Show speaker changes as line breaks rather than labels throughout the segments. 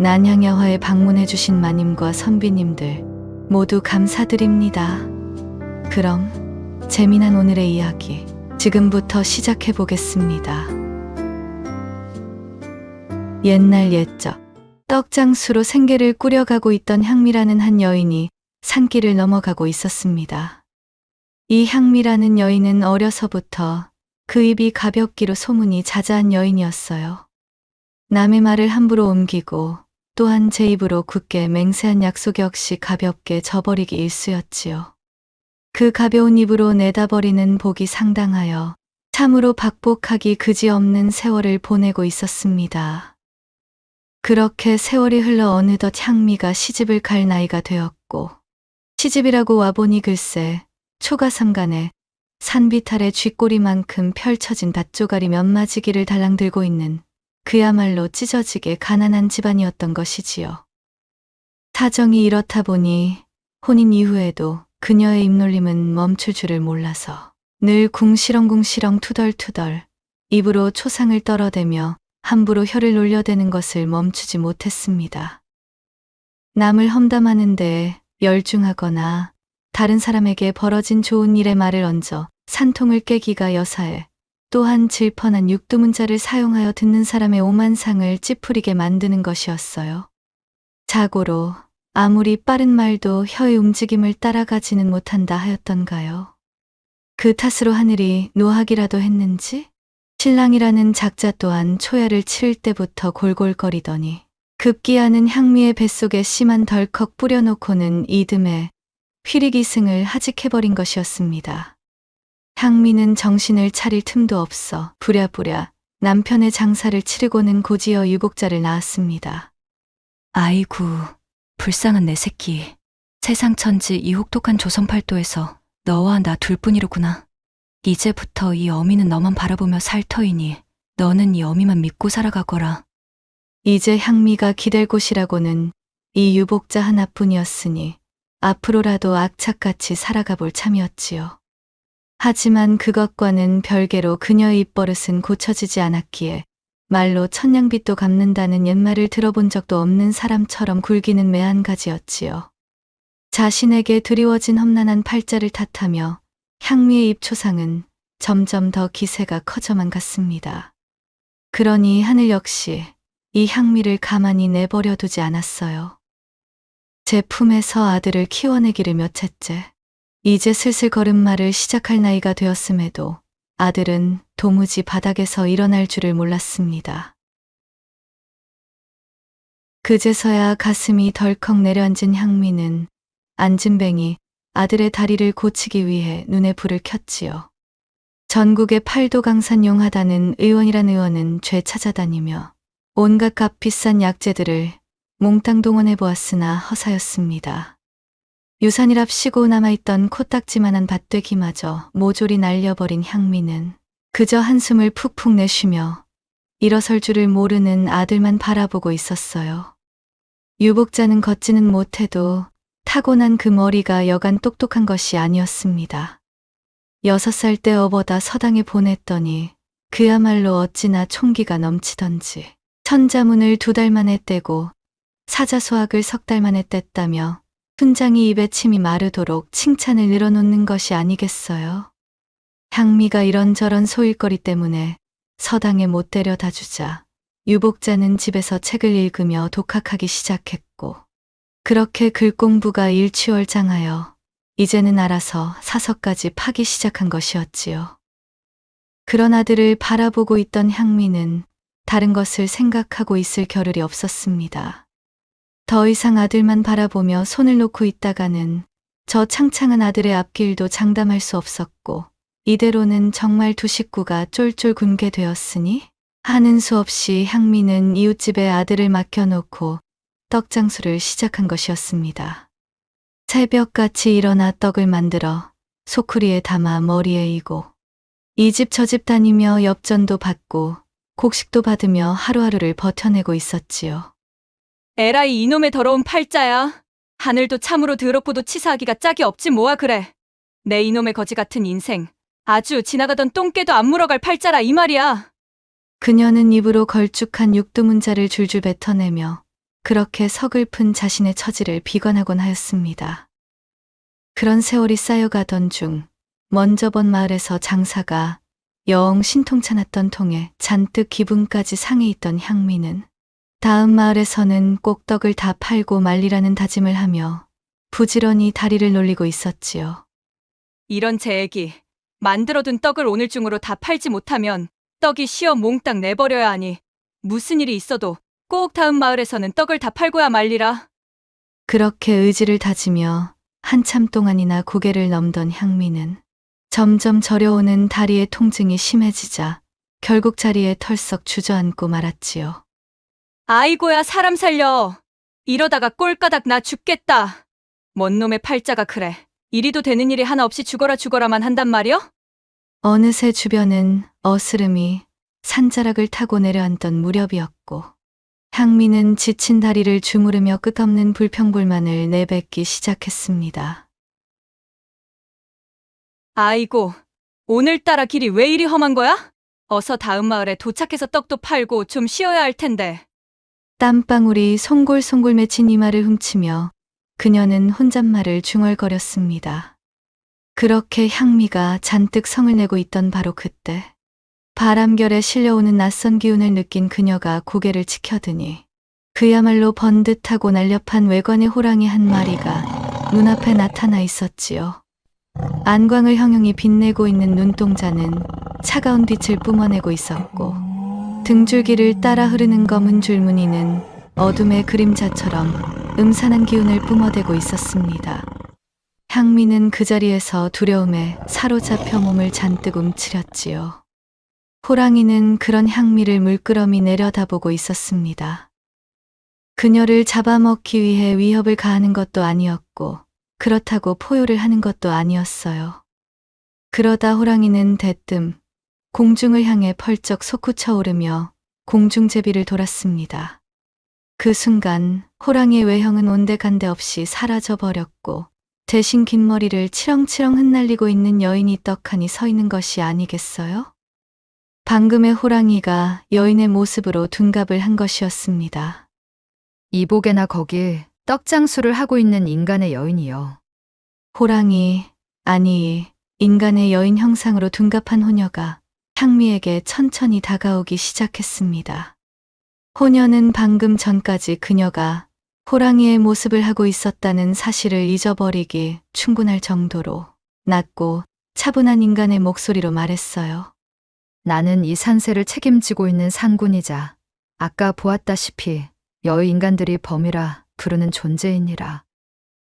난향야화에 방문해주신 마님과 선비님들 모두 감사드립니다. 그럼 재미난 오늘의 이야기 지금부터 시작해 보겠습니다. 옛날 옛적 떡장수로 생계를 꾸려가고 있던 향미라는 한 여인이 산길을 넘어가고 있었습니다. 이 향미라는 여인은 어려서부터 그 입이 가볍기로 소문이 자자한 여인이었어요. 남의 말을 함부로 옮기고 또한 제 입으로 굳게 맹세한 약속 역시 가볍게 저버리기 일쑤였지요. 그 가벼운 입으로 내다버리는 복이 상당하여 참으로 박복하기 그지없는 세월을 보내고 있었습니다. 그렇게 세월이 흘러 어느덧 향미가 시집을 갈 나이가 되었고 시집이라고 와보니 글쎄 초가삼간에 산비탈의 쥐꼬리만큼 펼쳐진 닷조가리 몇 마지기를 달랑 들고 있는 그야말로 찢어지게 가난한 집안이었던 것이지요. 사정이 이렇다 보니 혼인 이후에도 그녀의 입놀림은 멈출 줄을 몰라서 늘 궁시렁궁시렁 투덜투덜 입으로 초상을 떨어대며 함부로 혀를 놀려대는 것을 멈추지 못했습니다. 남을 험담하는 데에 열중하거나 다른 사람에게 벌어진 좋은 일의 말을 얹어 산통을 깨기가 여사에 또한 질펀한 육두문자를 사용하여 듣는 사람의 오만상을 찌푸리게 만드는 것이었어요. 자고로 아무리 빠른 말도 혀의 움직임을 따라가지는 못한다 하였던가요. 그 탓으로 하늘이 노하기라도 했는지 신랑이라는 작자 또한 초야를 치를 때부터 골골거리더니 급기야는 향미의 뱃속에 씨만 덜컥 뿌려놓고는 이듬해 휘리기승을 하직해버린 것이었습니다. 향미는 정신을 차릴 틈도 없어 부랴부랴 남편의 장사를 치르고는 고지어 유복자를 낳았습니다.
아이고, 불쌍한 내 새끼. 세상 천지 이 혹독한 조선팔도에서 너와 나 둘뿐이로구나. 이제부터 이 어미는 너만 바라보며 살 터이니 너는 이 어미만 믿고 살아가거라.
이제 향미가 기댈 곳이라고는 이 유복자 하나뿐이었으니 앞으로라도 악착같이 살아가 볼 참이었지요. 하지만 그것과는 별개로 그녀의 입버릇은 고쳐지지 않았기에 말로 천냥빚도 갚는다는 옛말을 들어본 적도 없는 사람처럼 굴기는 매한가지였지요. 자신에게 드리워진 험난한 팔자를 탓하며 향미의 입초상은 점점 더 기세가 커져만 갔습니다. 그러니 하늘 역시 이 향미를 가만히 내버려 두지 않았어요. 제 품에서 아들을 키워내기를 몇 해째, 이제 슬슬 걸음마를 시작할 나이가 되었음에도 아들은 도무지 바닥에서 일어날 줄을 몰랐습니다. 그제서야 가슴이 덜컥 내려앉은 향미는 안진뱅이 아들의 다리를 고치기 위해 눈에 불을 켰지요. 전국의 팔도강산 용하다는 의원이란 의원은 죄 찾아다니며 온갖 값비싼 약재들을 몽땅 동원해 보았으나 허사였습니다. 유산이랍시고 남아있던 코딱지만한 밭되기마저 모조리 날려버린 향미는 그저 한숨을 푹푹 내쉬며 일어설 줄을 모르는 아들만 바라보고 있었어요. 유복자는 걷지는 못해도 타고난 그 머리가 여간 똑똑한 것이 아니었습니다. 6살 때 어버다 서당에 보냈더니 그야말로 어찌나 총기가 넘치던지 천자문을 2달 만에 떼고 사자소학을 3달 만에 뗐다며 훈장이 입에 침이 마르도록 칭찬을 늘어놓는 것이 아니겠어요. 향미가 이런저런 소일거리 때문에 서당에 못 데려다 주자 유복자는 집에서 책을 읽으며 독학하기 시작했고 그렇게 글공부가 일취월장하여 이제는 알아서 사서까지 파기 시작한 것이었지요. 그런 아들을 바라보고 있던 향미는 다른 것을 생각하고 있을 겨를이 없었습니다. 더 이상 아들만 바라보며 손을 놓고 있다가는 저 창창한 아들의 앞길도 장담할 수 없었고 이대로는 정말 두 식구가 쫄쫄 굶게 되었으니 하는 수 없이 향미는 이웃집에 아들을 맡겨놓고 떡장수를 시작한 것이었습니다. 새벽같이 일어나 떡을 만들어 소쿠리에 담아 머리에 이고 이 집 저 집 다니며 엽전도 받고 곡식도 받으며 하루하루를 버텨내고 있었지요.
에라이 이놈의 더러운 팔자야. 하늘도 참으로 더럽고도 치사하기가 짝이 없지 뭐야 그래. 내 이놈의 거지 같은 인생. 아주 지나가던 똥개도 안 물어갈 팔자라 이 말이야.
그녀는 입으로 걸쭉한 육두문자를 줄줄 뱉어내며 그렇게 서글픈 자신의 처지를 비관하곤 하였습니다. 그런 세월이 쌓여가던 중 먼저 본 마을에서 장사가 영 신통찮았던 통에 잔뜩 기분까지 상해 있던 향미는 다음 마을에서는 꼭 떡을 다 팔고 말리라는 다짐을 하며 부지런히 다리를 놀리고 있었지요.
이런 제액이 만들어둔 떡을 오늘 중으로 다 팔지 못하면 떡이 쉬어 몽땅 내버려야 하니 무슨 일이 있어도 꼭 다음 마을에서는 떡을 다 팔고야 말리라.
그렇게 의지를 다지며 한참 동안이나 고개를 넘던 향미는 점점 저려오는 다리의 통증이 심해지자 결국 자리에 털썩 주저앉고 말았지요.
아이고야 사람 살려. 이러다가 꼴까닥 나 죽겠다. 뭔 놈의 팔자가 그래. 이리도 되는 일이 하나 없이 죽어라만 한단 말이여?
어느새 주변은 어스름이 산자락을 타고 내려앉던 무렵이었고 향미는 지친 다리를 주무르며 끝없는 불평불만을 내뱉기 시작했습니다.
아이고, 오늘따라 길이 왜 이리 험한 거야? 어서 다음 마을에 도착해서 떡도 팔고 좀 쉬어야 할 텐데.
땀방울이 송골송골 맺힌 이마를 훔치며 그녀는 혼잣말을 중얼거렸습니다. 그렇게 향미가 잔뜩 성을 내고 있던 바로 그때 바람결에 실려오는 낯선 기운을 느낀 그녀가 고개를 치켜드니 그야말로 번듯하고 날렵한 외관의 호랑이 한 마리가 눈앞에 나타나 있었지요. 안광을 형형이 빛내고 있는 눈동자는 차가운 빛을 뿜어내고 있었고 등줄기를 따라 흐르는 검은 줄무늬는 어둠의 그림자처럼 음산한 기운을 뿜어대고 있었습니다. 향미는 그 자리에서 두려움에 사로잡혀 몸을 잔뜩 움츠렸지요. 호랑이는 그런 향미를 물끄러미 내려다보고 있었습니다. 그녀를 잡아먹기 위해 위협을 가하는 것도 아니었고 그렇다고 포효를 하는 것도 아니었어요. 그러다 호랑이는 대뜸 공중을 향해 펄쩍 솟구쳐 오르며 공중제비를 돌았습니다. 그 순간 호랑이의 외형은 온데간데 없이 사라져 버렸고 대신 긴 머리를 치렁치렁 흩날리고 있는 여인이 떡하니 서 있는 것이 아니겠어요? 방금의 호랑이가 여인의 모습으로 둔갑을 한 것이었습니다.
이복에나 거기 떡장수를 하고 있는 인간의 여인이요.
호랑이, 아니 인간의 여인 형상으로 둔갑한 호녀가 향미에게 천천히 다가오기 시작했습니다. 호녀는 방금 전까지 그녀가 호랑이의 모습을 하고 있었다는 사실을 잊어버리기 충분할 정도로 낮고 차분한 인간의 목소리로 말했어요.
나는 이 산세를 책임지고 있는 산군이자 아까 보았다시피 여의 인간들이 범이라 부르는 존재이니라.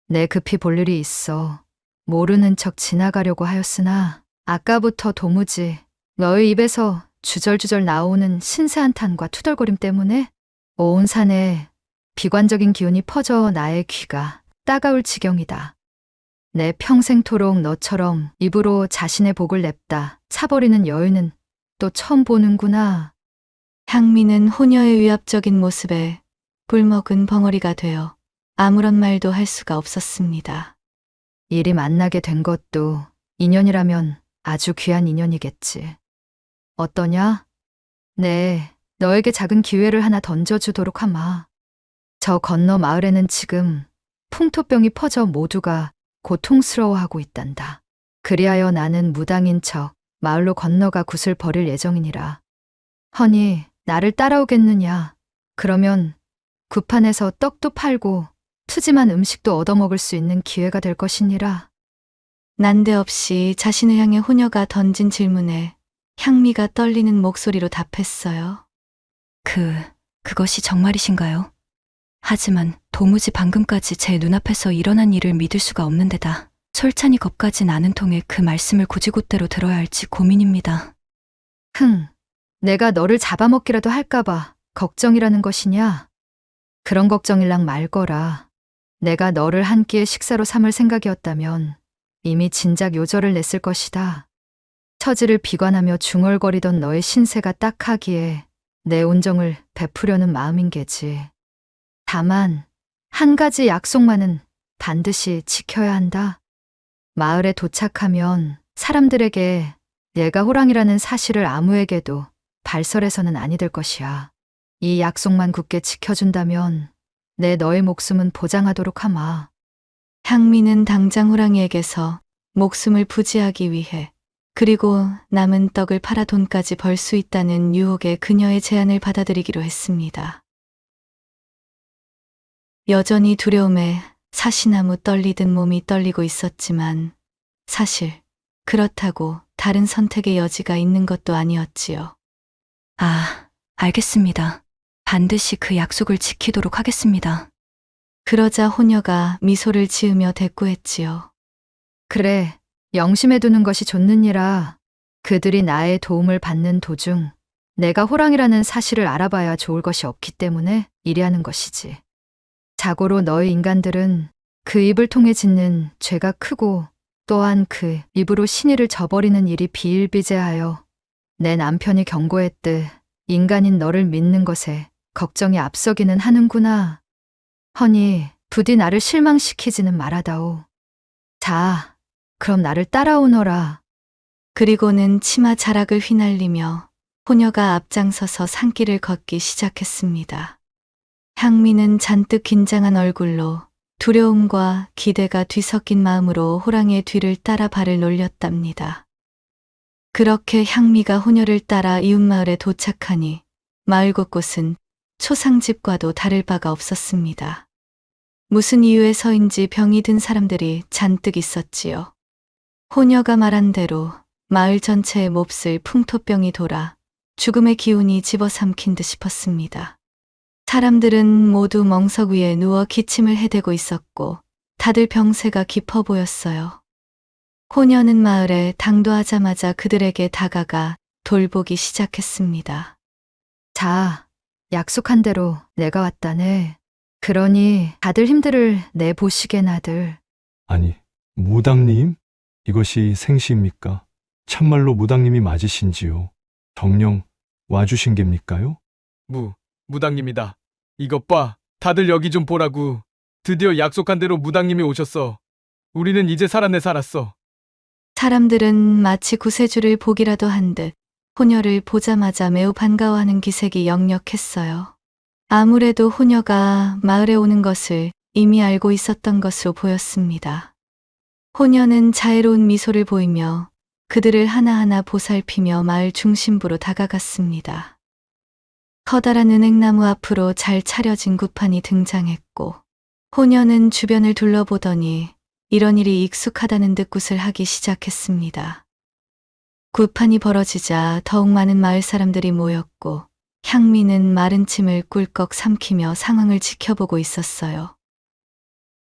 내 급히 볼 일이 있어 모르는 척 지나가려고 하였으나 아까부터 도무지 너의 입에서 주절주절 나오는 신세한탄과 투덜거림 때문에 온 산에 비관적인 기운이 퍼져 나의 귀가 따가울 지경이다. 내 평생토록 너처럼 입으로 자신의 복을 냅다 차버리는 여인은 또 처음 보는구나.
향미는 호녀의 위압적인 모습에 뿔먹은 벙어리가 되어 아무런 말도 할 수가 없었습니다.
이리 만나게 된 것도 인연이라면 아주 귀한 인연이겠지. 어떠냐? 네, 너에게 작은 기회를 하나 던져주도록 하마. 저 건너 마을에는 지금 풍토병이 퍼져 모두가 고통스러워하고 있단다. 그리하여 나는 무당인 척 마을로 건너가 굿을 벌일 예정이니라. 허니, 나를 따라오겠느냐? 그러면 굿판에서 떡도 팔고 푸짐한 음식도 얻어먹을 수 있는 기회가 될 것이니라.
난데없이 자신을 향해 호녀가 던진 질문에 향미가 떨리는 목소리로 답했어요.
그것이 정말이신가요? 하지만 도무지 방금까지 제 눈앞에서 일어난 일을 믿을 수가 없는 데다 솔찬히 겁까지 나는 통에 그 말씀을 곧이곧대로 들어야 할지 고민입니다.
내가 너를 잡아먹기라도 할까봐 걱정이라는 것이냐? 그런 걱정일랑 말거라. 내가 너를 한 끼의 식사로 삼을 생각이었다면 이미 진작 요절을 냈을 것이다. 처지를 비관하며 중얼거리던 너의 신세가 딱하기에 내 온정을 베푸려는 마음인 게지. 다만 한 가지 약속만은 반드시 지켜야 한다. 마을에 도착하면 사람들에게 얘가 호랑이라는 사실을 아무에게도 발설해서는 아니 될 것이야. 이 약속만 굳게 지켜준다면 내 너의 목숨은 보장하도록 하마.
향미는 당장 호랑이에게서 목숨을 부지하기 위해 그리고 남은 떡을 팔아 돈까지 벌 수 있다는 유혹의 그녀의 제안을 받아들이기로 했습니다. 여전히 두려움에 사시나무 떨리듯 몸이 떨리고 있었지만 사실 그렇다고 다른 선택의 여지가 있는 것도 아니었지요.
아, 알겠습니다. 반드시 그 약속을 지키도록 하겠습니다.
그러자 호녀가 미소를 지으며 대꾸했지요.
그래, 영심해 두는 것이 좋느니라. 그들이 나의 도움을 받는 도중 내가 호랑이라는 사실을 알아봐야 좋을 것이 없기 때문에 이리 하는 것이지. 자고로 너희 인간들은 그 입을 통해 짓는 죄가 크고 또한 그 입으로 신의를 저버리는 일이 비일비재하여 내 남편이 경고했듯 인간인 너를 믿는 것에 걱정이 앞서기는 하는구나. 허니 부디 나를 실망시키지는 말아다오. 자, 그럼 나를 따라오너라.
그리고는 치마 자락을 휘날리며 호녀가 앞장서서 산길을 걷기 시작했습니다. 향미는 잔뜩 긴장한 얼굴로 두려움과 기대가 뒤섞인 마음으로 호랑이의 뒤를 따라 발을 놀렸답니다. 그렇게 향미가 호녀를 따라 이웃마을에 도착하니 마을 곳곳은 초상집과도 다를 바가 없었습니다. 무슨 이유에서인지 병이 든 사람들이 잔뜩 있었지요. 호녀가 말한 대로 마을 전체의 몹쓸 풍토병이 돌아 죽음의 기운이 집어삼킨 듯 싶었습니다. 사람들은 모두 멍석 위에 누워 기침을 해대고 있었고 다들 병세가 깊어 보였어요. 호녀는 마을에 당도하자마자 그들에게 다가가 돌보기 시작했습니다.
자, 약속한 대로 내가 왔다네. 그러니 다들 힘들을 내보시게나들.
아니, 무당님? 이것이 생시입니까? 참말로 무당님이 맞으신지요? 정령 와주신 geb니까요?
무당님이다. 이것 봐. 다들 여기 좀 보라고. 드디어 약속한 대로 무당님이 오셨어. 우리는 이제 살았어.
사람들은 마치 구세주를 보기라도 한 듯 호녀를 보자마자 매우 반가워하는 기색이 역력했어요. 아무래도 호녀가 마을에 오는 것을 이미 알고 있었던 것으로 보였습니다. 호녀는 자애로운 미소를 보이며 그들을 하나하나 보살피며 마을 중심부로 다가갔습니다. 커다란 은행나무 앞으로 잘 차려진 굿판이 등장했고 호녀는 주변을 둘러보더니 이런 일이 익숙하다는 듯 굿을 하기 시작했습니다. 굿판이 벌어지자 더욱 많은 마을 사람들이 모였고 향미는 마른 침을 꿀꺽 삼키며 상황을 지켜보고 있었어요.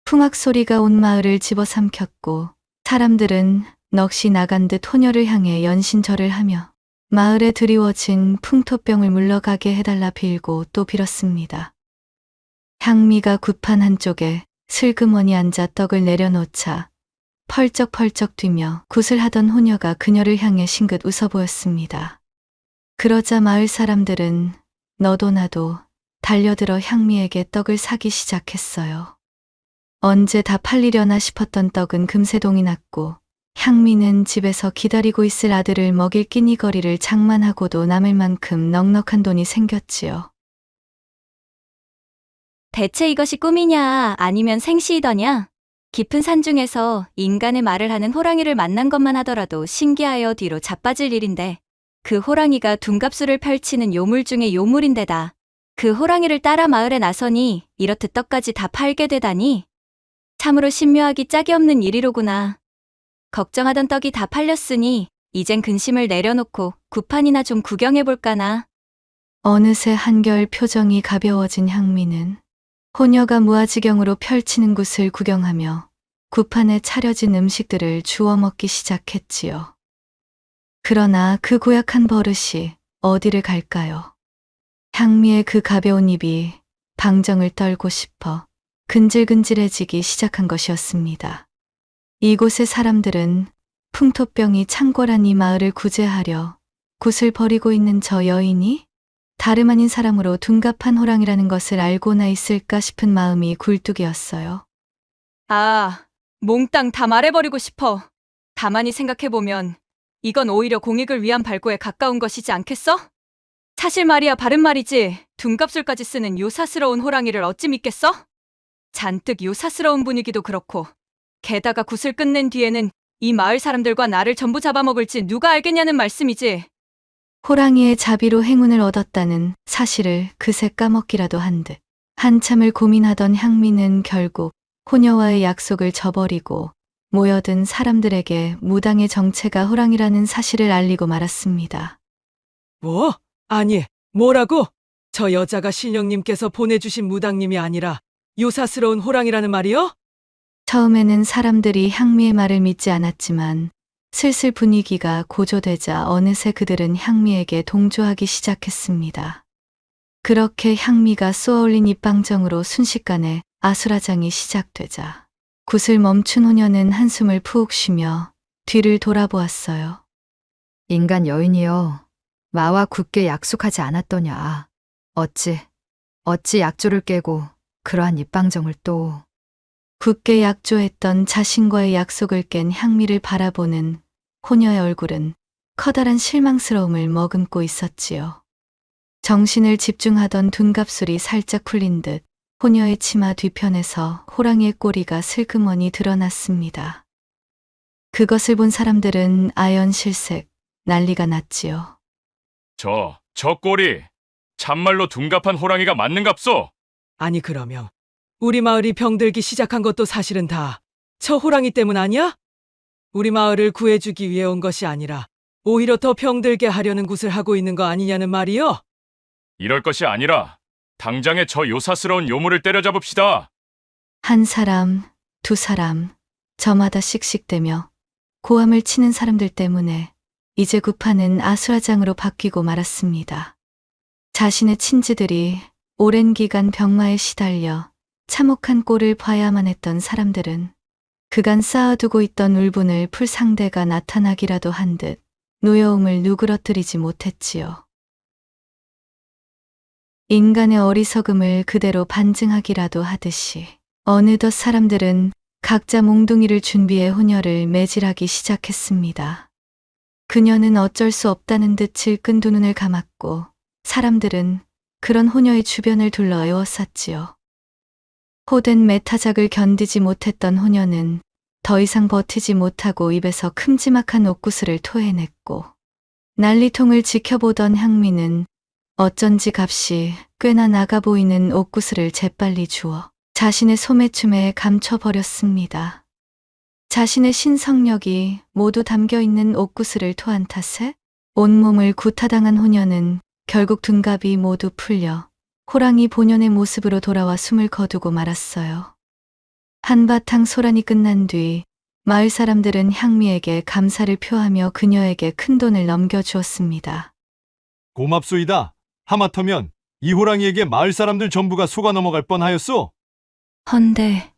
풍악 소리가 온 마을을 집어삼켰고 사람들은 넋이 나간 듯 호녀를 향해 연신절을 하며 마을에 드리워진 풍토병을 물러가게 해달라 빌고 또 빌었습니다. 향미가 굿판 한쪽에 슬그머니 앉아 떡을 내려놓자 펄쩍펄쩍 뛰며 굿을 하던 호녀가 그녀를 향해 싱긋 웃어 보였습니다. 그러자 마을 사람들은 너도 나도 달려들어 향미에게 떡을 사기 시작했어요. 언제 다 팔리려나 싶었던 떡은 금세 동이 났고 향미는 집에서 기다리고 있을 아들을 먹일 끼니거리를 장만하고도 남을 만큼 넉넉한 돈이 생겼지요.
대체 이것이 꿈이냐 아니면 생시이더냐? 깊은 산 중에서 인간의 말을 하는 호랑이를 만난 것만 하더라도 신기하여 뒤로 자빠질 일인데 그 호랑이가 둔갑술을 펼치는 요물 중의 요물인데다 그 호랑이를 따라 마을에 나서니 이렇듯 떡까지 다 팔게 되다니 참으로 신묘하기 짝이 없는 일이로구나. 걱정하던 떡이 다 팔렸으니 이젠 근심을 내려놓고 굿판이나 좀 구경해볼까나.
어느새 한결 표정이 가벼워진 향미는 호녀가 무아지경으로 펼치는 굿을 구경하며 굿판에 차려진 음식들을 주워 먹기 시작했지요. 그러나 그 고약한 버릇이 어디를 갈까요? 향미의 그 가벼운 입이 방정을 떨고 싶어 근질근질해지기 시작한 것이었습니다. 이곳의 사람들은 풍토병이 창궐한 이 마을을 구제하려 굿을 버리고 있는 저 여인이 다름 아닌 사람으로 둔갑한 호랑이라는 것을 알고나 있을까 싶은 마음이 굴뚝이었어요.
아, 몽땅 다 말해버리고 싶어. 가만히 생각해보면 이건 오히려 공익을 위한 발고에 가까운 것이지 않겠어? 사실 말이야 바른 말이지. 둔갑술까지 쓰는 요사스러운 호랑이를 어찌 믿겠어? 잔뜩 요사스러운 분위기도 그렇고 게다가 굿을 끝낸 뒤에는 이 마을 사람들과 나를 전부 잡아먹을지 누가 알겠냐는 말씀이지.
호랑이의 자비로 행운을 얻었다는 사실을 그새 까먹기라도 한 듯. 한참을 고민하던 향미는 결국 호녀와의 약속을 저버리고 모여든 사람들에게 무당의 정체가 호랑이라는 사실을 알리고 말았습니다.
뭐? 아니, 뭐라고? 저 여자가 신령님께서 보내주신 무당님이 아니라 요사스러운 호랑이라는 말이요?
처음에는 사람들이 향미의 말을 믿지 않았지만 슬슬 분위기가 고조되자 어느새 그들은 향미에게 동조하기 시작했습니다. 그렇게 향미가 쏘아올린 입방정으로 순식간에 아수라장이 시작되자 굿을 멈춘 호녀는 한숨을 푹 쉬며 뒤를 돌아보았어요.
인간 여인이여, 마와 굳게 약속하지 않았더냐. 어찌 약조를 깨고 그러한 입방정을 또.
굳게 약조했던 자신과의 약속을 깬 향미를 바라보는 호녀의 얼굴은 커다란 실망스러움을 머금고 있었지요. 정신을 집중하던 둔갑술이 살짝 풀린 듯 호녀의 치마 뒤편에서 호랑이의 꼬리가 슬그머니 드러났습니다. 그것을 본 사람들은 아연실색 난리가 났지요.
저 꼴이 참말로 둔갑한 호랑이가 맞는갑소?
아니, 그러면 우리 마을이 병들기 시작한 것도 사실은 다 저 호랑이 때문 아니야? 우리 마을을 구해주기 위해 온 것이 아니라 오히려 더 병들게 하려는 굿을 하고 있는 거 아니냐는 말이요?
이럴 것이 아니라 당장에 저 요사스러운 요물을 때려잡읍시다.
한 사람, 두 사람, 저마다 씩씩대며 고함을 치는 사람들 때문에 이제 구판은 아수라장으로 바뀌고 말았습니다. 자신의 친지들이 오랜 기간 병마에 시달려 참혹한 꼴을 봐야만 했던 사람들은 그간 쌓아두고 있던 울분을 풀 상대가 나타나기라도 한 듯 노여움을 누그러뜨리지 못했지요. 인간의 어리석음을 그대로 반증하기라도 하듯이 어느덧 사람들은 각자 몽둥이를 준비해 호녀를 매질하기 시작했습니다. 그녀는 어쩔 수 없다는 듯 질끈 두 눈을 감았고 사람들은 그런 호녀의 주변을 둘러 에워쌌지요. 호된 매타작을 견디지 못했던 호녀는 더 이상 버티지 못하고 입에서 큼지막한 옥구슬을 토해냈고 난리통을 지켜보던 향미는 어쩐지 값이 꽤나 나가 보이는 옥구슬을 재빨리 주워 자신의 소매춤에 감춰버렸습니다. 자신의 신성력이 모두 담겨있는 옥구슬을 토한 탓에 온몸을 구타당한 호녀는 결국 둔갑이 모두 풀려 호랑이 본연의 모습으로 돌아와 숨을 거두고 말았어요. 한바탕 소란이 끝난 뒤 마을 사람들은 향미에게 감사를 표하며 그녀에게 큰돈을 넘겨주었습니다.
고맙소이다. 하마터면 이 호랑이에게 마을 사람들 전부가 속아 넘어갈 뻔하였소.
헌데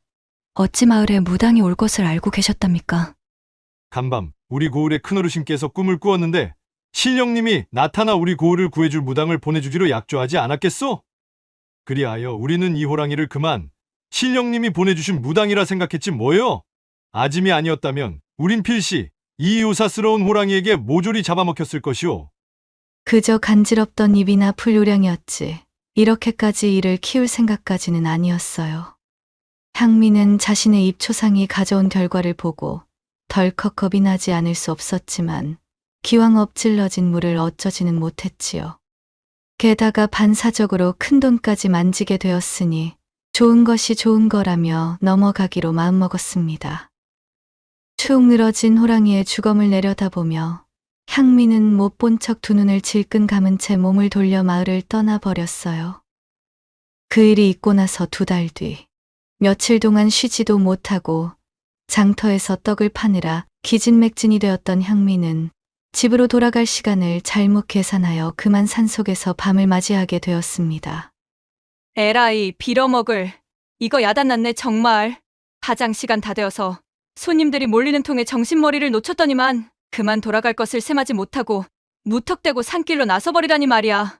어찌 마을에 무당이 올 것을 알고 계셨답니까?
간밤 우리 고을의 큰어르신께서 꿈을 꾸었는데 신령님이 나타나 우리 고을을 구해줄 무당을 보내주기로 약조하지 않았겠소? 그리하여 우리는 이 호랑이를 그만 신령님이 보내주신 무당이라 생각했지 뭐요? 아짐이 아니었다면 우린 필시 이 요사스러운 호랑이에게 모조리 잡아먹혔을 것이오.
그저 간지럽던 입이나 풀요량이었지 이렇게까지 이를 키울 생각까지는 아니었어요. 향미는 자신의 입초상이 가져온 결과를 보고 덜컥 겁이 나지 않을 수 없었지만 기왕 엎질러진 물을 어쩌지는 못했지요. 게다가 반사적으로 큰 돈까지 만지게 되었으니 좋은 것이 좋은 거라며 넘어가기로 마음먹었습니다. 축 늘어진 호랑이의 주검을 내려다보며 향미는 못 본 척 두 눈을 질끈 감은 채 몸을 돌려 마을을 떠나버렸어요. 그 일이 있고 나서 2달 뒤 며칠 동안 쉬지도 못하고 장터에서 떡을 파느라 기진맥진이 되었던 향미는 집으로 돌아갈 시간을 잘못 계산하여 그만 산속에서 밤을 맞이하게 되었습니다.
에라이 빌어먹을. 이거 야단났네 정말. 파장 시간 다 되어서 손님들이 몰리는 통에 정신머리를 놓쳤더니만 그만 돌아갈 것을 sem하지 못하고 무턱대고 산길로 나서버리다니 말이야.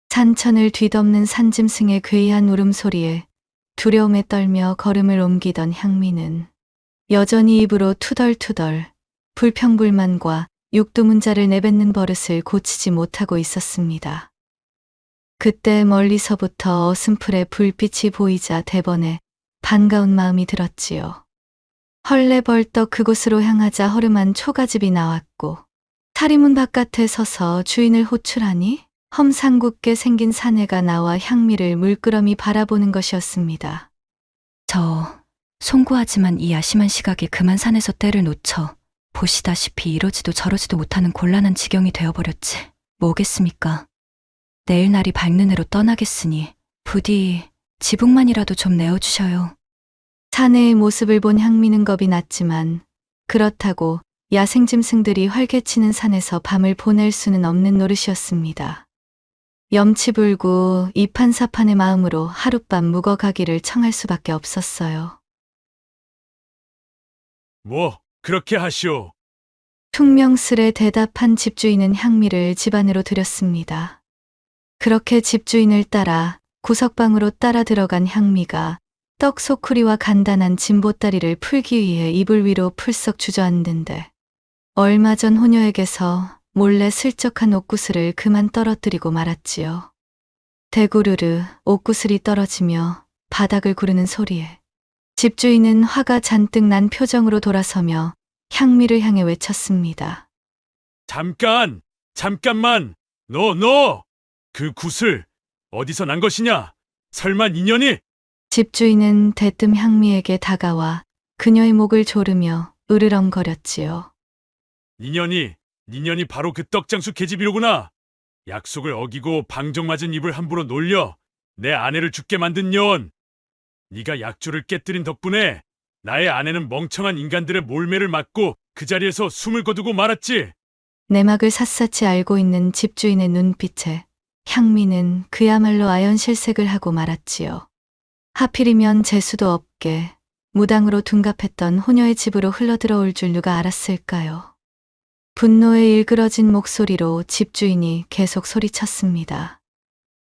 산천을 뒤덮는 산짐승의 괴이한 울음소리에 두려움에 떨며 걸음을 옮기던 향미는 여전히 입으로 투덜투덜 불평불만과 육두문자를 내뱉는 버릇을 고치지 못하고 있었습니다. 그때 멀리서부터 어슴풀의 불빛이 보이자 대번에 반가운 마음이 들었지요. 헐레벌떡 그곳으로 향하자 허름한 초가집이 나왔고 사리문 바깥에 서서 주인을 호출하니 험상궂게 생긴 사내가 나와 향미를 물끄러미 바라보는 것이었습니다.
저 송구하지만 이 야심한 시각에 그만 산에서 때를 놓쳐 보시다시피 이러지도 저러지도 못하는 곤란한 지경이 되어버렸지. 뭐겠습니까? 내일 날이 밝는 해로 떠나겠으니 부디 지붕만이라도 좀 내어주셔요.
사내의 모습을 본 향미는 겁이 났지만 그렇다고 야생짐승들이 활개치는 산에서 밤을 보낼 수는 없는 노릇이었습니다. 염치불구 이판사판의 마음으로 하룻밤 묵어가기를 청할 수밖에 없었어요.
뭐 그렇게 하시오.
퉁명스레 대답한 집주인은 향미를 집 안으로 들였습니다. 그렇게 집주인을 따라 구석방으로 따라 들어간 향미가 떡 소쿠리와 간단한 진보다리를 풀기 위해 이불 위로 풀썩 주저앉는데 얼마 전 호녀에게서 몰래 슬쩍한 옷구슬을 그만 떨어뜨리고 말았지요. 대구르르 옷구슬이 떨어지며 바닥을 구르는 소리에 집주인은 화가 잔뜩 난 표정으로 돌아서며 향미를 향해 외쳤습니다.
잠깐만. 너! 그 구슬 어디서 난 것이냐? 설마 인연이?
집주인은 대뜸 향미에게 다가와 그녀의 목을 조르며 으르렁거렸지요.
인연이 바로 그 떡장수 계집이로구나. 약속을 어기고 방정맞은 입을 함부로 놀려 내 아내를 죽게 만든 년. 네가 약조를 깨뜨린 덕분에 나의 아내는 멍청한 인간들의 몰매를 맞고 그 자리에서 숨을 거두고 말았지.
내막을 샅샅이 알고 있는 집주인의 눈빛에 향미는 그야말로 아연실색을 하고 말았지요. 하필이면 재수도 없게 무당으로 둔갑했던 호녀의 집으로 흘러들어올 줄 누가 알았을까요? 분노에 일그러진 목소리로 집주인이 계속 소리쳤습니다.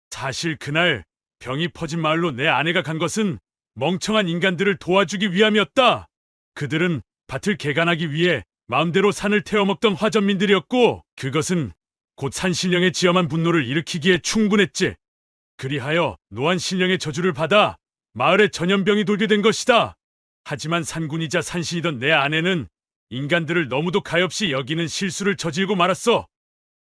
사실 그날 병이 퍼진 마을로 내 아내가 간 것은 멍청한 인간들을 도와주기 위함이었다. 그들은 밭을 개간하기 위해 마음대로 산을 태워먹던 화전민들이었고 그것은 곧 산신령의 지엄한 분노를 일으키기에 충분했지. 그리하여 노한 신령의 저주를 받아 마을에 전염병이 돌게 된 것이다. 하지만 산군이자 산신이던 내 아내는 인간들을 너무도 가엾이 여기는 실수를 저질고 말았어.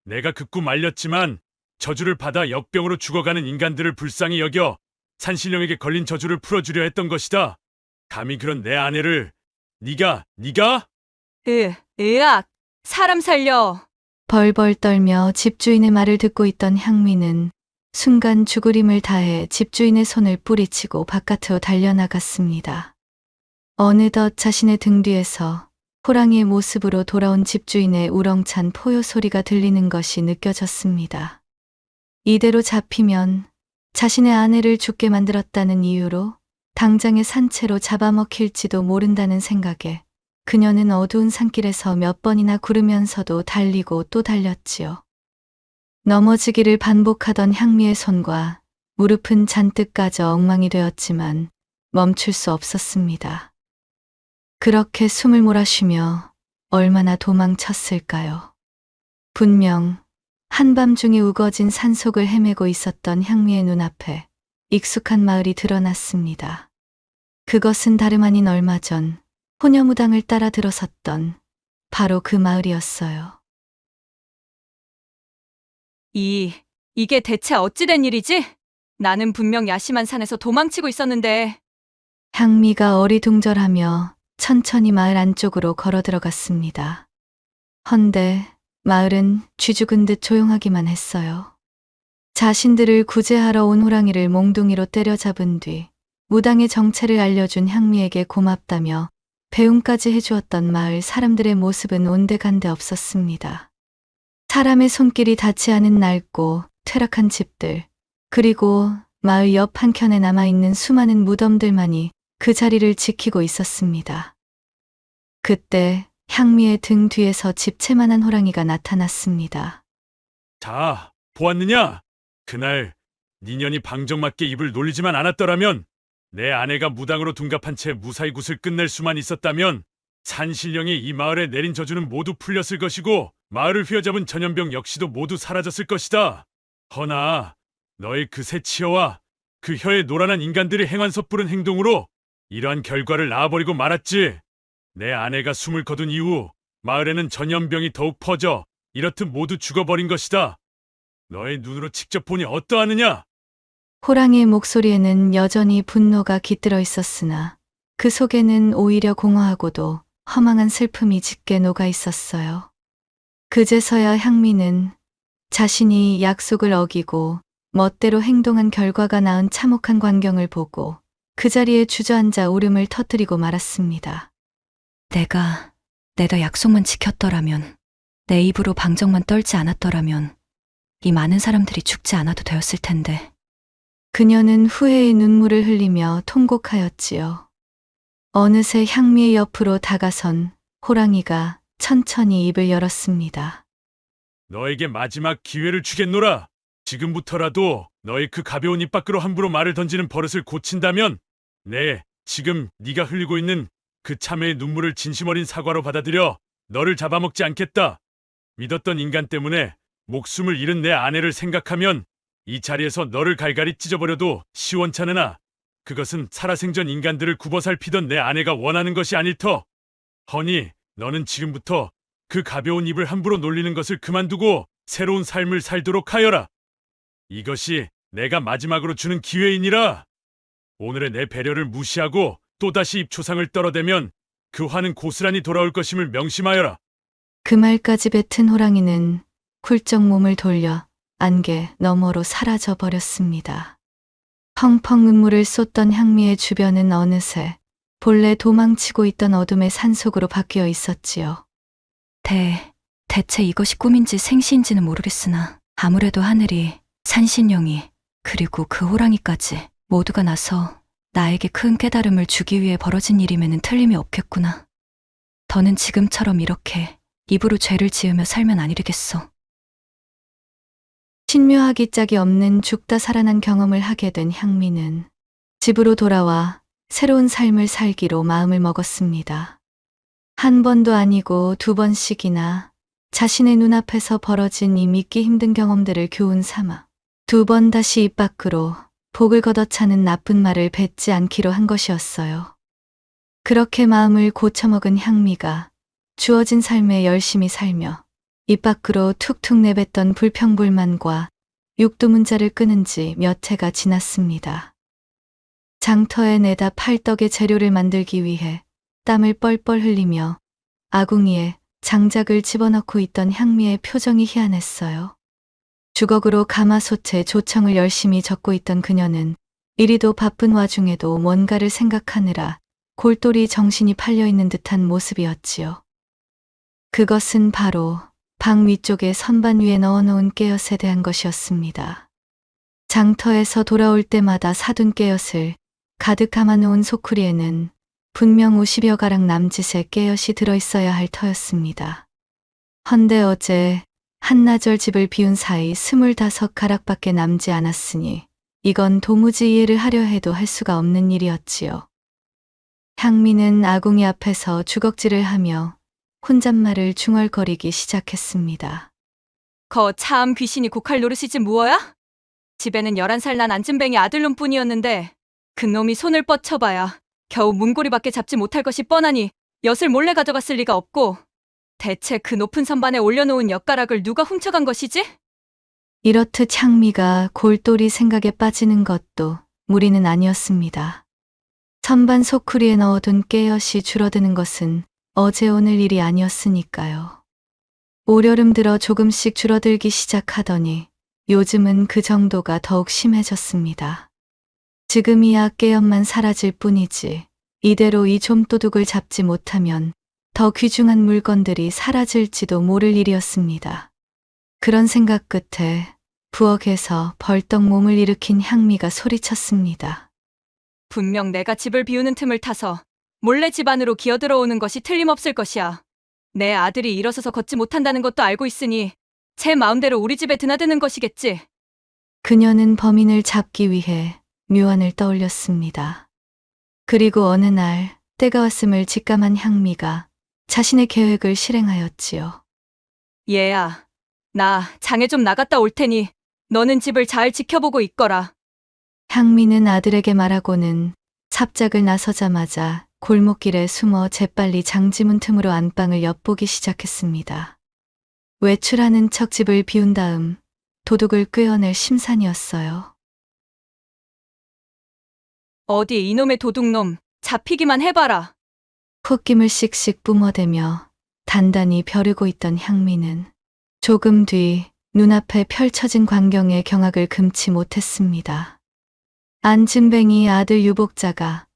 내가 극구 말렸지만 저주를 받아 역병으로 죽어가는 인간들을 불쌍히 여겨 산신령에게 걸린 저주를 풀어주려 했던 것이다. 감히 그런 내 아내를 네가
으악! 사람 살려!
벌벌 떨며 집주인의 말을 듣고 있던 향미는 순간 죽으림을 다해 집주인의 손을 뿌리치고 바깥으로 달려나갔습니다. 어느덧 자신의 등 뒤에서 호랑이의 모습으로 돌아온 집주인의 우렁찬 포효 소리가 들리는 것이 느껴졌습니다. 이대로 잡히면 자신의 아내를 죽게 만들었다는 이유로 당장의 산채로 잡아먹힐지도 모른다는 생각에 그녀는 어두운 산길에서 몇 번이나 구르면서도 달리고 또 달렸지요. 넘어지기를 반복하던 향미의 손과 무릎은 잔뜩 까져 엉망이 되었지만 멈출 수 없었습니다. 그렇게 숨을 몰아쉬며 얼마나 도망쳤을까요? 분명 한밤중에 우거진 산속을 헤매고 있었던 향미의 눈앞에 익숙한 마을이 드러났습니다. 그것은 다름 아닌 얼마 전 호녀무당을 따라 들어섰던 바로 그 마을이었어요.
이게 대체 어찌된 일이지? 나는 분명 야심한 산에서 도망치고 있었는데.
향미가 어리둥절하며 천천히 마을 안쪽으로 걸어 들어갔습니다. 헌데 마을은 쥐죽은 듯 조용하기만 했어요. 자신들을 구제하러 온 호랑이를 몽둥이로 때려잡은 뒤 무당의 정체를 알려준 향미에게 고맙다며 배웅까지 해주었던 마을 사람들의 모습은 온데간데 없었습니다. 사람의 손길이 닿지 않은 낡고 퇴락한 집들, 그리고 마을 옆 한켠에 남아있는 수많은 무덤들만이 그 자리를 지키고 있었습니다. 그때 향미의 등 뒤에서 집채만한 호랑이가 나타났습니다.
자, 보았느냐? 그날 니년이 방정맞게 입을 놀리지만 않았더라면 내 아내가 무당으로 둔갑한 채 무사히 굿을 끝낼 수만 있었다면 산신령이 이 마을에 내린 저주는 모두 풀렸을 것이고 마을을 휘어잡은 전염병 역시도 모두 사라졌을 것이다. 허나 너의 그 새치어와 그 혀에 노란한 인간들이 행한 섣부른 행동으로 이러한 결과를 낳아버리고 말았지. 내 아내가 숨을 거둔 이후 마을에는 전염병이 더욱 퍼져 이렇듯 모두 죽어버린 것이다. 너의 눈으로 직접 보니 어떠하느냐?
호랑이의 목소리에는 여전히 분노가 깃들어 있었으나 그 속에는 오히려 공허하고도 허망한 슬픔이 짙게 녹아 있었어요. 그제서야 향미는 자신이 약속을 어기고 멋대로 행동한 결과가 낳은 참혹한 광경을 보고 그 자리에 주저앉아 울음을 터뜨리고 말았습니다.
내가 약속만 지켰더라면, 내 입으로 방정만 떨지 않았더라면 이 많은 사람들이 죽지 않아도 되었을 텐데.
그녀는 후회의 눈물을 흘리며 통곡하였지요. 어느새 향미의 옆으로 다가선 호랑이가 천천히 입을 열었습니다.
너에게 마지막 기회를 주겠노라. 지금부터라도 너의 그 가벼운 입 밖으로 함부로 말을 던지는 버릇을 고친다면 지금 네가 흘리고 있는 그 참회의 눈물을 진심 어린 사과로 받아들여 너를 잡아먹지 않겠다. 믿었던 인간 때문에 목숨을 잃은 내 아내를 생각하면 이 자리에서 너를 갈갈이 찢어버려도 시원찮으나 그것은 살아생전 인간들을 굽어살피던 내 아내가 원하는 것이 아닐 터. 허니 너는 지금부터 그 가벼운 입을 함부로 놀리는 것을 그만두고 새로운 삶을 살도록 하여라. 이것이 내가 마지막으로 주는 기회이니라. 오늘의 내 배려를 무시하고 또다시 입초상을 떨어대면 그 화는 고스란히 돌아올 것임을 명심하여라.
그 말까지 뱉은 호랑이는 훌쩍 몸을 돌려 안개 너머로 사라져 버렸습니다. 펑펑 눈물을 쏟던 향미의 주변은 어느새 본래 도망치고 있던 어둠의 산속으로 바뀌어 있었지요.
대체 이것이 꿈인지 생시인지는 모르겠으나 아무래도 하늘이, 산신령이, 그리고 그 호랑이까지 모두가 나서 나에게 큰 깨달음을 주기 위해 벌어진 일임에는 틀림이 없겠구나. 더는 지금처럼 이렇게 입으로 죄를 지으며 살면 아니겠소.
신묘하기 짝이 없는 죽다 살아난 경험을 하게 된 향미는 집으로 돌아와 새로운 삶을 살기로 마음을 먹었습니다. 한 번도 아니고 두 번씩이나 자신의 눈앞에서 벌어진 이 믿기 힘든 경험들을 교훈 삼아 두 번 다시 입 밖으로 복을 걷어차는 나쁜 말을 뱉지 않기로 한 것이었어요. 그렇게 마음을 고쳐먹은 향미가 주어진 삶에 열심히 살며 입 밖으로 툭툭 내뱉던 불평불만과 육두문자를 끊은 지 몇 해가 지났습니다. 장터에 내다 팔떡의 재료를 만들기 위해 땀을 뻘뻘 흘리며 아궁이에 장작을 집어넣고 있던 향미의 표정이 희한했어요. 주걱으로 가마솥에 조청을 열심히 적고 있던 그녀는 이리도 바쁜 와중에도 뭔가를 생각하느라 골똘히 정신이 팔려있는 듯한 모습이었지요. 그것은 바로 방 위쪽에 선반 위에 넣어놓은 깨엿에 대한 것이었습니다. 장터에서 돌아올 때마다 사둔 깨엿을 가득 담아놓은 소쿠리에는 분명 50여 가락 남짓의 깨엿이 들어있어야 할 터였습니다. 헌데 어제 한나절 집을 비운 사이 25가락밖에 남지 않았으니 이건 도무지 이해를 하려 해도 할 수가 없는 일이었지요. 향미는 아궁이 앞에서 주걱질을 하며 혼잣말을 중얼거리기 시작했습니다.
거참 귀신이 고칼 노릇이지 무어야? 집에는 11살 난 안진뱅이 아들놈 뿐이었는데 그놈이 손을 뻗쳐봐야 겨우 문고리밖에 잡지 못할 것이 뻔하니 엿을 몰래 가져갔을 리가 없고 대체 그 높은 선반에 올려놓은 엿가락을 누가 훔쳐간 것이지?
이렇듯 향미가 골똘히 생각에 빠지는 것도 무리는 아니었습니다. 선반 소쿠리에 넣어둔 깨엿이 줄어드는 것은 어제 오늘 일이 아니었으니까요. 올여름 들어 조금씩 줄어들기 시작하더니 요즘은 그 정도가 더욱 심해졌습니다. 지금이야 깨엿만 사라질 뿐이지 이대로 이 좀도둑을 잡지 못하면 더 귀중한 물건들이 사라질지도 모를 일이었습니다. 그런 생각 끝에 부엌에서 벌떡 몸을 일으킨 향미가 소리쳤습니다.
분명 내가 집을 비우는 틈을 타서 몰래 집 안으로 기어들어오는 것이 틀림없을 것이야. 내 아들이 일어서서 걷지 못한다는 것도 알고 있으니 제 마음대로 우리 집에 드나드는 것이겠지.
그녀는 범인을 잡기 위해 묘안을 떠올렸습니다. 그리고 어느 날 때가 왔음을 직감한 향미가 자신의 계획을 실행하였지요.
얘야, 나 장에 좀 나갔다 올 테니 너는 집을 잘 지켜보고 있거라.
향미는 아들에게 말하고는 삽작을 나서자마자 골목길에 숨어 재빨리 장지문 틈으로 안방을 엿보기 시작했습니다. 외출하는 척 집을 비운 다음 도둑을 꿰어낼 심산이었어요.
어디 이놈의 도둑놈, 잡히기만 해봐라.
콧김을 씩씩 뿜어대며 단단히 벼르고 있던 향미는 조금 뒤 눈앞에 펼쳐진 광경의 경악을 금치 못했습니다. 안진뱅이 아들 유복자가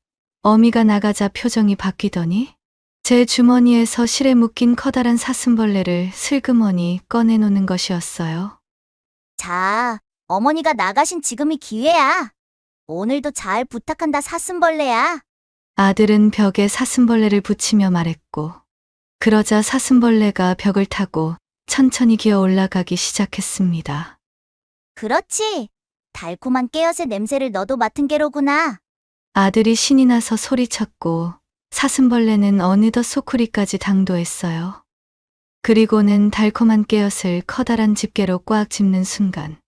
어미가 나가자 표정이 바뀌더니 제 주머니에서 실에 묶인 커다란 사슴벌레를 슬그머니 꺼내놓는 것이었어요.
자, 어머니가 나가신 지금이 기회야. 오늘도 잘 부탁한다, 사슴벌레야.
아들은 벽에 사슴벌레를 붙이며 말했고, 그러자 사슴벌레가 벽을 타고 천천히 기어 올라가기 시작했습니다.
그렇지. 달콤한 깨엿의 냄새를 너도 맡은 게로구나.
아들이 신이 나서 소리쳤고 사슴벌레는 어느덧 소쿠리까지 당도했어요. 그리고는 달콤한 깨엿을 커다란 집게로 꽉 짚는 순간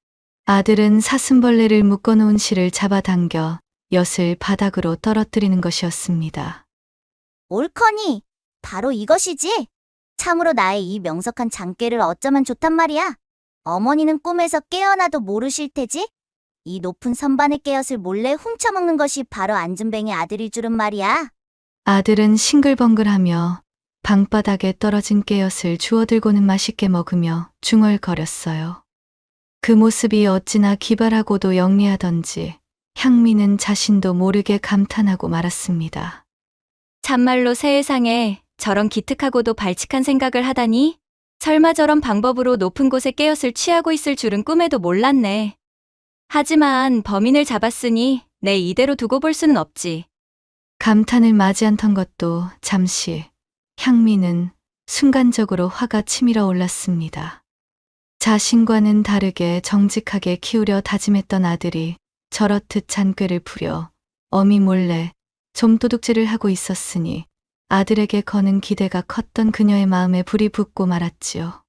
아들은 사슴벌레를 묶어놓은 실을 잡아당겨 엿을 바닥으로 떨어뜨리는 것이었습니다.
옳거니. 바로 이것이지. 참으로 나의 이 명석한 장깨를 어쩌면 좋단 말이야. 어머니는 꿈에서 깨어나도 모르실 테지? 이 높은 선반의 깨엿을 몰래 훔쳐먹는 것이 바로 안진뱅이 아들일 줄은 말이야.
아들은 싱글벙글하며 방바닥에 떨어진 깨엿을 주워들고는 맛있게 먹으며 중얼거렸어요. 그 모습이 어찌나 기발하고도 영리하던지 향미는 자신도 모르게 감탄하고 말았습니다.
참말로 세상에 저런 기특하고도 발칙한 생각을 하다니? 설마 저런 방법으로 높은 곳에 깨엿을 취하고 있을 줄은 꿈에도 몰랐네. 하지만 범인을 잡았으니 내 이대로 두고 볼 수는 없지.
감탄을 맞이 않던 것도 잠시 향미는 순간적으로 화가 치밀어 올랐습니다. 자신과는 다르게 정직하게 키우려 다짐했던 아들이 저렇듯 잔꾀를 부려 어미 몰래 좀도둑질을 하고 있었으니 아들에게 거는 기대가 컸던 그녀의 마음에 불이 붙고 말았지요.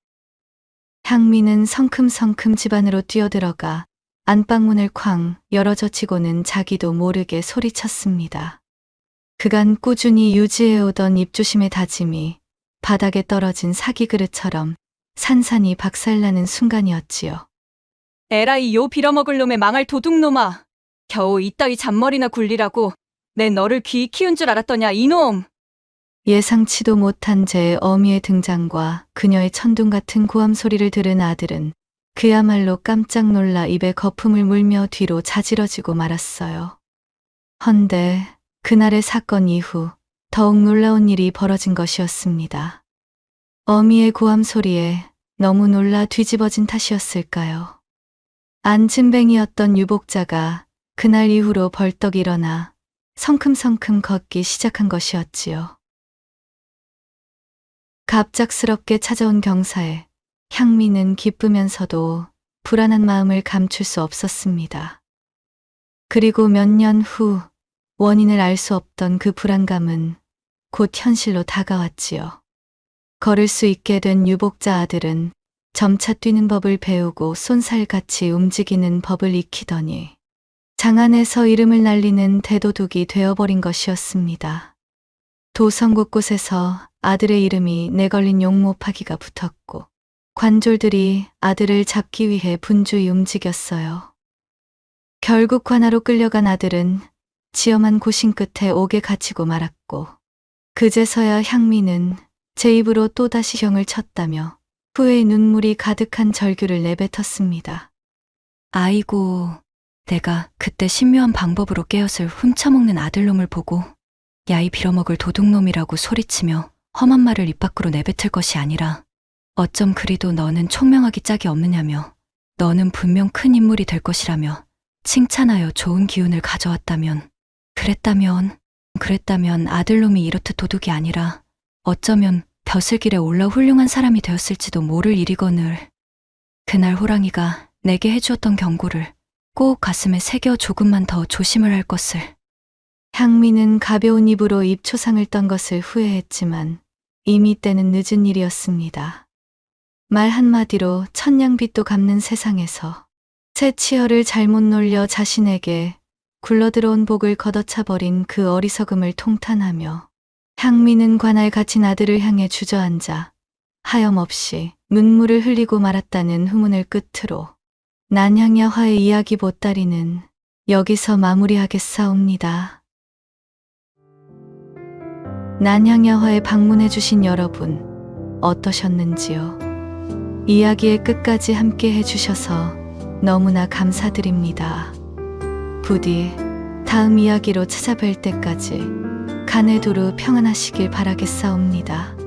향미는 성큼성큼 집 안으로 뛰어들어가 안방문을 쾅 열어젖히고는 자기도 모르게 소리쳤습니다. 그간 꾸준히 유지해오던 입조심의 다짐이 바닥에 떨어진 사기 그릇처럼 산산이 박살나는 순간이었지요.
에라이 요 빌어먹을 놈의 망할 도둑놈아. 겨우 이따위 잔머리나 굴리라고 내 너를 귀히 키운 줄 알았더냐 이놈.
예상치도 못한 제 어미의 등장과 그녀의 천둥 같은 고함 소리를 들은 아들은 그야말로 깜짝 놀라 입에 거품을 물며 뒤로 자지러지고 말았어요. 헌데 그날의 사건 이후 더욱 놀라운 일이 벌어진 것이었습니다. 어미의 고함 소리에 너무 놀라 뒤집어진 탓이었을까요? 안진뱅이였던 유복자가 그날 이후로 벌떡 일어나 성큼성큼 걷기 시작한 것이었지요. 갑작스럽게 찾아온 경사에 향미는 기쁘면서도 불안한 마음을 감출 수 없었습니다. 그리고 몇 년 후 원인을 알 수 없던 그 불안감은 곧 현실로 다가왔지요. 걸을 수 있게 된 유복자 아들은 점차 뛰는 법을 배우고 쏜살같이 움직이는 법을 익히더니 장안에서 이름을 날리는 대도둑이 되어버린 것이었습니다. 도성 곳곳에서 아들의 이름이 내걸린 용모파기가 붙었고 관졸들이 아들을 잡기 위해 분주히 움직였어요. 결국 관하로 끌려간 아들은 지엄한 고심 끝에 옥에 갇히고 말았고 그제서야 향미는 제 입으로 또다시 형을 쳤다며 후회의 눈물이 가득한 절규를 내뱉었습니다.
아이고, 내가 그때 신묘한 방법으로 깨엿을 훔쳐먹는 아들놈을 보고 야이 빌어먹을 도둑놈이라고 소리치며 험한 말을 입 밖으로 내뱉을 것이 아니라 어쩜 그리도 너는 총명하기 짝이 없느냐며 너는 분명 큰 인물이 될 것이라며 칭찬하여 좋은 기운을 가져왔다면 그랬다면 아들놈이 이렇듯 도둑이 아니라 어쩌면 벼슬길에 올라 훌륭한 사람이 되었을지도 모를 일이거늘. 그날 호랑이가 내게 해주었던 경고를 꼭 가슴에 새겨 조금만 더 조심을 할 것을.
향미는 가벼운 입으로 입초상을 떤 것을 후회했지만 이미 때는 늦은 일이었습니다. 말 한마디로 천냥빚도 갚는 세상에서 새 치열을 잘못 놀려 자신에게 굴러들어온 복을 걷어차버린 그 어리석음을 통탄하며 향미는 관할 갇힌 아들을 향해 주저앉아 하염없이 눈물을 흘리고 말았다는 후문을 끝으로 난향야화의 이야기 보따리는 여기서 마무리하겠사옵니다. 난향야화에 방문해주신 여러분 어떠셨는지요? 이야기의 끝까지 함께 해주셔서 너무나 감사드립니다. 부디 다음 이야기로 찾아뵐 때까지 간에 두루 평안하시길 바라겠사옵니다.